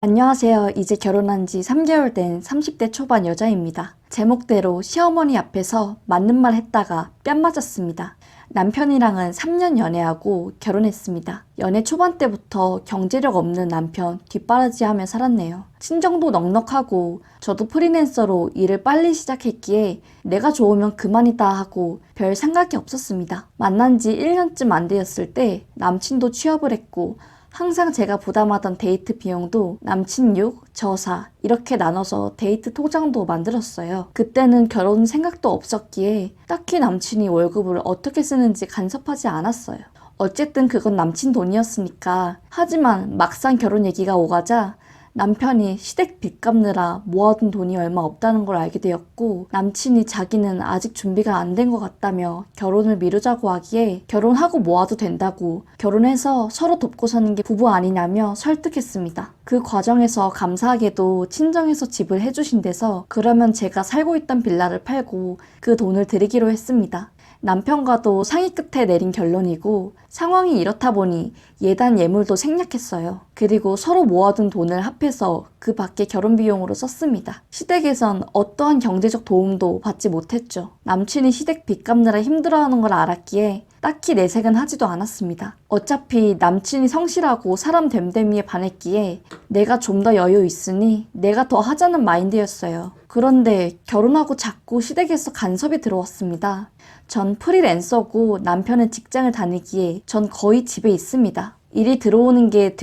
안녕하세요. 이제 결혼한 지 3개월 된 30대 초반 여자입니다. 제목대로 시어머니 앞에서 맞는 말 했다가 뺨 맞았습니다. 남편이랑은 3년 연애하고 결혼했습니다. 연애 초반 때부터 경제력 없는 남편 뒷바라지하며 살았네요. 친정도 넉넉하고 저도 프리랜서로 일을 빨리 시작했기에 내가 좋으면 그만이다 하고 별 생각이 없었습니다. 만난 지 1년쯤 안 되었을 때 남친도 취업을 했고 항상 제가 부담하던 데이트 비용도 남친 6, 저 4 이렇게 나눠서 데이트 통장도 만들었어요. 그때는 결혼 생각도 없었기에 딱히 남친이 월급을 어떻게 쓰는지 간섭하지 않았어요. 어쨌든 그건 남친 돈이었으니까. 하지만 막상 결혼 얘기가 오가자 남편이 시댁 빚 갚느라 모아둔 돈이 얼마 없다는 걸 알게 되었고, 남친이 자기는 아직 준비가 안 된 것 같다며 결혼을 미루자고 하기에 결혼하고 모아도 된다고, 결혼해서 서로 돕고 사는 게 부부 아니냐며 설득했습니다. 그 과정에서 감사하게도 친정에서 집을 해주신 데서 그러면 제가 살고 있던 빌라를 팔고 그 돈을 드리기로 했습니다. 남편과도 상의 끝에 내린 결론이고, 상황이 이렇다 보니 예단 예물도 생략했어요. 그리고 서로 모아둔 돈을 합해서 그 밖에 결혼 비용으로 썼습니다. 시댁에선 어떠한 경제적 도움도 받지 못했죠. 남친이 시댁 빚 갚느라 힘들어하는 걸 알았기에 딱히 내색은 하지도 않았습니다. 어차피 남친이 성실하고 사람 됨됨이에 반했기에 내가 좀 더 여유 있으니 내가 더 하자는 마인드였어요. 그런데 결혼하고 자꾸 시댁에서 간섭이 들어왔습니다. 전 프리랜서고 남편은 직장을 다니기에 전 거의 집에 있습니다. 일이 들어오는 게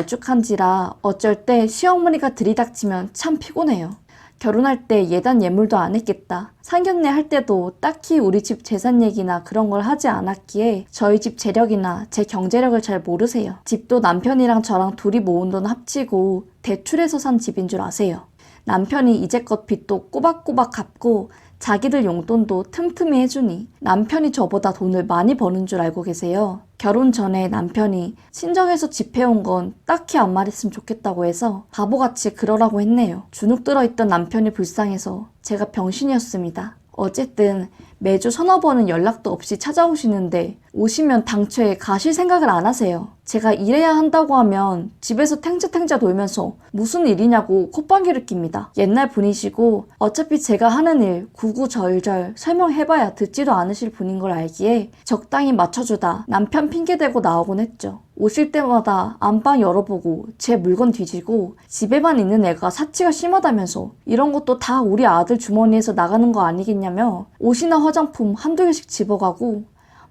들쭉날쭉한지라 어쩔 때 시어머니가 들이닥치면 참 피곤해요. 결혼할 때 예단 예물도 안 했겠다. 상견례 할 때도 딱히 우리 집 재산 얘기나 그런 걸 하지 않았기에 저희 집 재력이나 제 경제력을 잘 모르세요. 집도 남편이랑 저랑 둘이 모은 돈 합치고 대출해서 산 집인 줄 아세요. 남편이 이제껏 빚도 꼬박꼬박 갚고 자기들 용돈도 틈틈이 해주니 남편이 저보다 돈을 많이 버는 줄 알고 계세요. 결혼 전에 남편이 친정에서 집 해온 건 딱히 안 말했으면 좋겠다고 해서 바보같이 그러라고 했네요. 주눅 들어있던 남편이 불쌍해서 제가 병신이었습니다. 어쨌든 매주 서너 번은 연락도 없이 찾아오시는데 오시면 당초에 가실 생각을 안 하세요. 제가 일해야 한다고 하면 집에서 탱자탱자 놀면서 무슨 일이냐고 콧방귀를 낍니다. 옛날 분이시고 어차피 제가 하는 일 구구절절 설명해봐야 듣지도 않으실 분인 걸 알기에 적당히 맞춰주다 남편 핑계대고 나오곤 했죠. 오실 때마다 안방 열어보고 제 물건 뒤지고 집에만 있는 애가 사치가 심하다면서 이런 것도 다 우리 아들 주머니에서 나가는 거 아니겠냐며 옷이나 화장품 한두 개씩 집어가고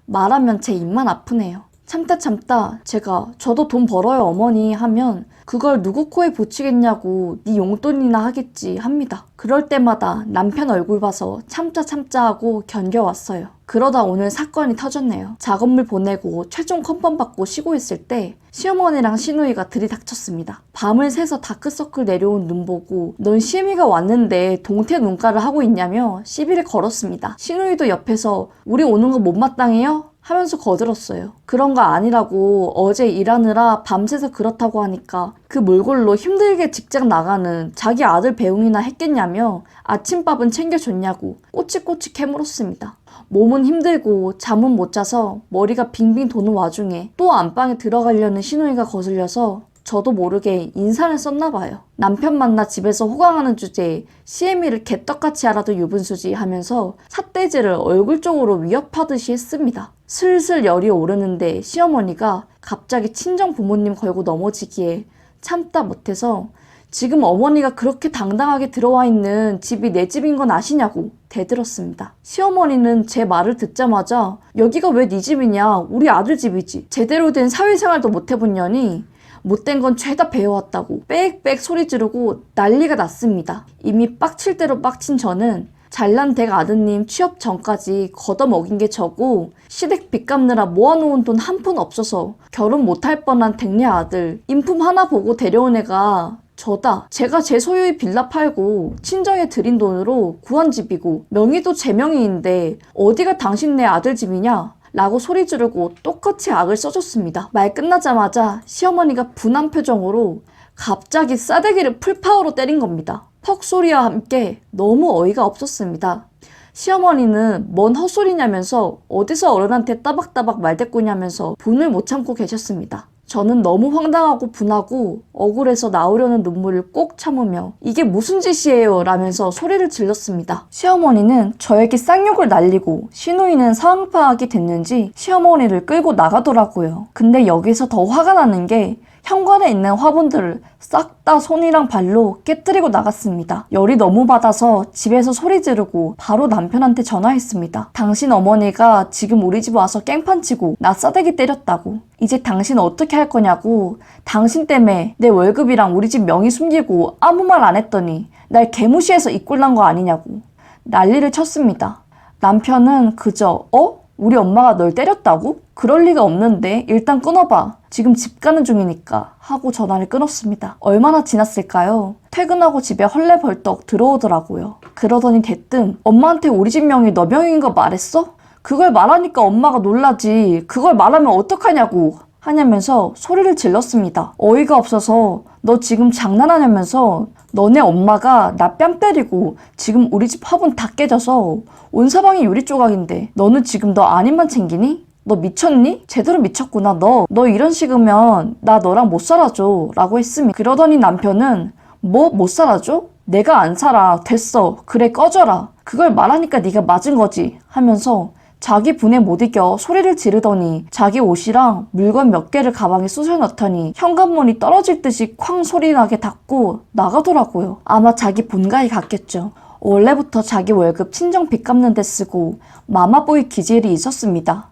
말하면 제 입만 아프네요. 참다 제가 저도 돈 벌어요 어머니 하면 그걸 누구 코에 붙이겠냐고 네 용돈이나 하겠지 합니다. 그럴 때마다 남편 얼굴 봐서 참자 하고 견뎌왔어요. 그러다 오늘 사건이 터졌네요. 작업물 보내고 최종 컨펌 받고 쉬고 있을 때 시어머니랑 시누이가 들이닥쳤습니다. 밤을 새서 다크서클 내려온 눈 보고 넌 시애미가 왔는데 동태 눈가를 하고 있냐며 시비를 걸었습니다. 시누이도 옆에서 우리 오는 거 못마땅해요? 하면서 거들었어요. 그런 거 아니라고 어제 일하느라 밤새서 그렇다고 하니까 그 몰골로 힘들게 직장 나가는 자기 아들 배웅이나 했겠냐며 아침밥은 챙겨줬냐고 꼬치꼬치 캐물었습니다. 몸은 힘들고 잠은 못 자서 머리가 빙빙 도는 와중에 또 안방에 들어가려는 시누이가 거슬려서 저도 모르게 인사를 썼나 봐요. 남편 만나 집에서 호강하는 주제에 시애미를 개떡같이 알아도 유분수지 하면서 삿대질을 얼굴 쪽으로 위협하듯이 했습니다. 슬슬 열이 오르는데 시어머니가 갑자기 친정 부모님 걸고 넘어지기에 참다 못해서 지금 어머니가 그렇게 당당하게 들어와 있는 집이 내 집인 건 아시냐고 대들었습니다. 시어머니는 제 말을 듣자마자 여기가 왜 네 집이냐, 우리 아들 집이지, 제대로 된 사회생활도 못 해본 년이 못된 건 죄다 배워왔다고 빽빽 소리 지르고 난리가 났습니다. 이미 빡칠 대로 빡친 저는 잘난 댁 아드님 취업 전까지 걷어먹인 게 저고 시댁 빚 갚느라 모아놓은 돈 한 푼 없어서 결혼 못할 뻔한 댁내 아들 인품 하나 보고 데려온 애가 저다. 제가 제 소유의 빌라 팔고 친정에 들인 돈으로 구한 집이고 명의도 제 명의인데 어디가 당신네 아들 집이냐? 라고 소리 지르고 똑같이 악을 써줬습니다. 말 끝나자마자 시어머니가 분한 표정으로 갑자기 싸대기를 풀파워로 때린 겁니다. 퍽 소리와 함께 너무 어이가 없었습니다. 시어머니는 뭔 헛소리냐면서 어디서 어른한테 따박따박 말대꾸냐면서 분을 못 참고 계셨습니다. 저는 너무 황당하고 분하고 억울해서 나오려는 눈물을 꼭 참으며 이게 무슨 짓이에요 라면서 소리를 질렀습니다. 시어머니는 저에게 쌍욕을 날리고 시누이는 상황 파악이 됐는지 시어머니를 끌고 나가더라고요. 근데 여기서 더 화가 나는 게 현관에 있는 화분들을 싹 다 손이랑 발로 깨뜨리고 나갔습니다. 열이 너무 받아서 집에서 소리 지르고 바로 남편한테 전화했습니다. 당신 어머니가 지금 우리 집 와서 깽판 치고 나 싸대기 때렸다고. 이제 당신 어떻게 할 거냐고. 당신 때문에 내 월급이랑 우리 집 명의 숨기고 아무 말 안 했더니 날 개무시해서 이 꼴 난 거 아니냐고. 난리를 쳤습니다. 남편은 그저 우리 엄마가 널 때렸다고? 그럴 리가 없는데 일단 끊어봐. 지금 집 가는 중이니까 하고 전화를 끊었습니다. 얼마나 지났을까요? 퇴근하고 집에 헐레벌떡 들어오더라고요. 그러더니 대뜸 엄마한테 우리 집 명의 너 명의인 거 말했어? 그걸 말하니까 엄마가 놀라지. 그걸 말하면 어떡하냐고 하냐면서 소리를 질렀습니다. 어이가 없어서 너 지금 장난하냐면서 너네 엄마가 나 뺨 때리고 지금 우리 집 화분 다 깨져서 온 사방이 유리 조각인데 너는 지금 너 안임만 챙기니? 너 미쳤니? 제대로 미쳤구나. 너 이런 식이면 나 너랑 못 살아줘 라고 했습니다. 그러더니 남편은 뭐 못 살아줘? 내가 안 살아. 됐어. 그래 꺼져라. 그걸 말하니까 네가 맞은 거지 하면서 자기 분에 못 이겨 소리를 지르더니 자기 옷이랑 물건 몇 개를 가방에 쑤셔 넣더니 현관문이 떨어질 듯이 쾅 소리 나게 닫고 나가더라고요. 아마 자기 본가에 갔겠죠. 원래부터 자기 월급 친정 빚 갚는 데 쓰고 마마보이 기질이 있었습니다.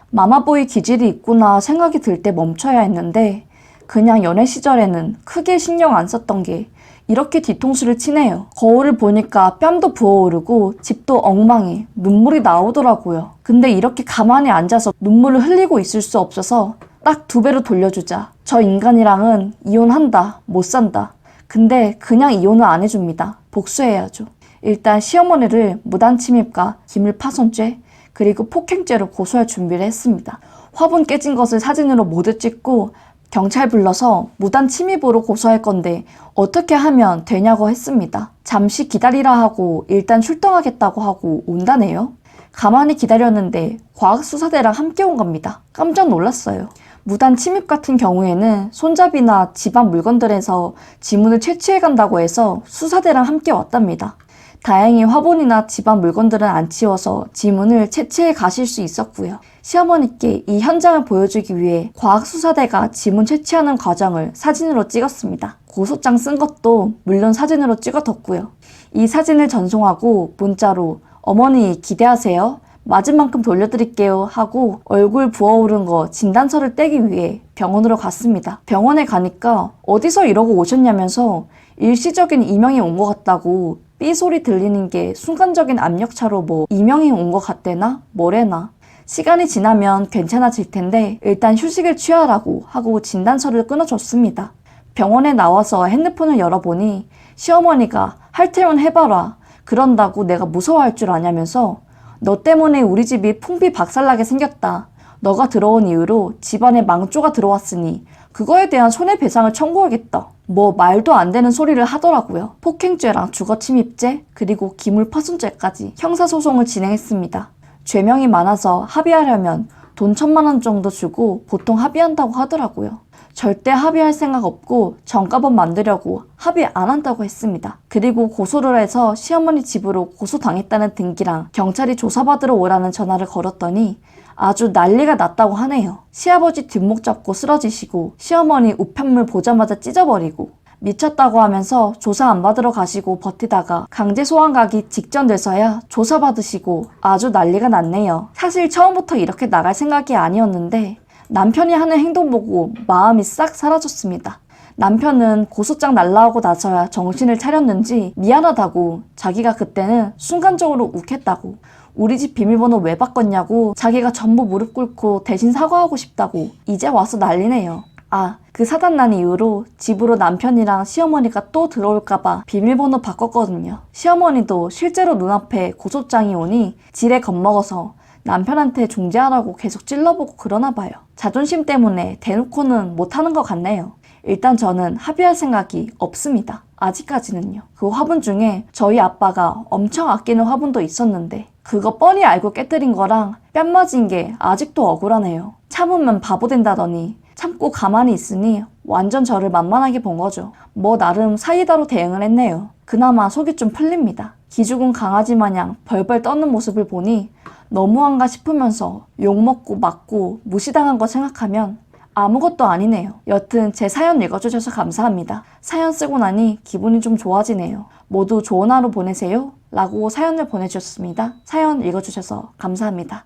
마마보이 기질이 있구나 생각이 들 때 멈춰야 했는데 그냥 연애 시절에는 크게 신경 안 썼던 게 이렇게 뒤통수를 치네요. 거울을 보니까 뺨도 부어오르고 집도 엉망해 눈물이 나오더라고요. 근데 이렇게 가만히 앉아서 눈물을 흘리고 있을 수 없어서 딱 2배로 돌려주자. 저 인간이랑은 이혼한다. 못 산다. 근데 그냥 이혼은 안 해줍니다. 복수해야죠. 일단 시어머니를 무단침입과 기물파손죄 그리고 폭행죄로 고소할 준비를 했습니다. 화분 깨진 것을 사진으로 모두 찍고 경찰 불러서 무단 침입으로 고소할 건데 어떻게 하면 되냐고 했습니다. 잠시 기다리라 하고 일단 출동하겠다고 하고 온다네요. 가만히 기다렸는데 과학수사대랑 함께 온 겁니다. 깜짝 놀랐어요. 무단 침입 같은 경우에는 손잡이나 집안 물건들에서 지문을 채취해 간다고 해서 수사대랑 함께 왔답니다. 다행히 화분이나 집안 물건들은 안 치워서 지문을 채취해 가실 수 있었고요. 시어머니께 이 현장을 보여주기 위해 과학수사대가 지문 채취하는 과정을 사진으로 찍었습니다. 고소장 쓴 것도 물론 사진으로 찍어뒀고요. 이 사진을 전송하고 문자로 어머니 기대하세요. 맞은 만큼 돌려드릴게요 하고 얼굴 부어오른 거 진단서를 떼기 위해 병원으로 갔습니다. 병원에 가니까 어디서 이러고 오셨냐면서 일시적인 이명이 온 것 같다고 삐 소리 들리는 게 순간적인 압력차로 뭐 이명이 온 것 같대나 뭐래나 시간이 지나면 괜찮아질 텐데 일단 휴식을 취하라고 하고 진단서를 끊어줬습니다. 병원에 나와서 핸드폰을 열어보니 시어머니가 할 테면 해봐라. 그런다고 내가 무서워할 줄 아냐면서 너 때문에 우리 집이 풍비 박살나게 생겼다. 너가 들어온 이후로 집안에 망조가 들어왔으니 그거에 대한 손해배상을 청구하겠다. 뭐 말도 안 되는 소리를 하더라고요. 폭행죄랑 주거침입죄 그리고 기물파손죄까지 형사소송을 진행했습니다. 죄명이 많아서 합의하려면 돈 1,000만 원 정도 주고 보통 합의한다고 하더라고요. 절대 합의할 생각 없고 전가범 만들려고 합의 안 한다고 했습니다. 그리고 고소를 해서 시어머니 집으로 고소당했다는 등기랑 경찰이 조사받으러 오라는 전화를 걸었더니 아주 난리가 났다고 하네요. 시아버지 뒷목 잡고 쓰러지시고 시어머니 우편물 보자마자 찢어버리고 미쳤다고 하면서 조사 안 받으러 가시고 버티다가 강제 소환 가기 직전 돼서야 조사받으시고 아주 난리가 났네요. 사실 처음부터 이렇게 나갈 생각이 아니었는데 남편이 하는 행동 보고 마음이 싹 사라졌습니다. 남편은 고소장 날라오고 나서야 정신을 차렸는지 미안하다고 자기가 그때는 순간적으로 욱했다고 우리 집 비밀번호 왜 바꿨냐고 자기가 전부 무릎 꿇고 대신 사과하고 싶다고 이제 와서 난리네요. 그 사단 난 이후로 집으로 남편이랑 시어머니가 또 들어올까봐 비밀번호 바꿨거든요. 시어머니도 실제로 눈앞에 고소장이 오니 지레 겁먹어서 남편한테 중재하라고 계속 찔러보고 그러나 봐요. 자존심 때문에 대놓고는 못하는 것 같네요. 일단 저는 합의할 생각이 없습니다. 아직까지는요. 그 화분 중에 저희 아빠가 엄청 아끼는 화분도 있었는데 그거 뻔히 알고 깨뜨린 거랑 뺨 맞은 게 아직도 억울하네요. 참으면 바보 된다더니 참고 가만히 있으니 완전 저를 만만하게 본 거죠. 뭐 나름 사이다로 대응을 했네요. 그나마 속이 좀 풀립니다. 기죽은 강아지 마냥 벌벌 떠는 모습을 보니 너무한가 싶으면서 욕먹고 맞고 무시당한 거 생각하면 아무것도 아니네요. 여튼 제 사연 읽어주셔서 감사합니다. 사연 쓰고 나니 기분이 좀 좋아지네요. 모두 좋은 하루 보내세요 라고 사연을 보내주셨습니다. 사연 읽어주셔서 감사합니다.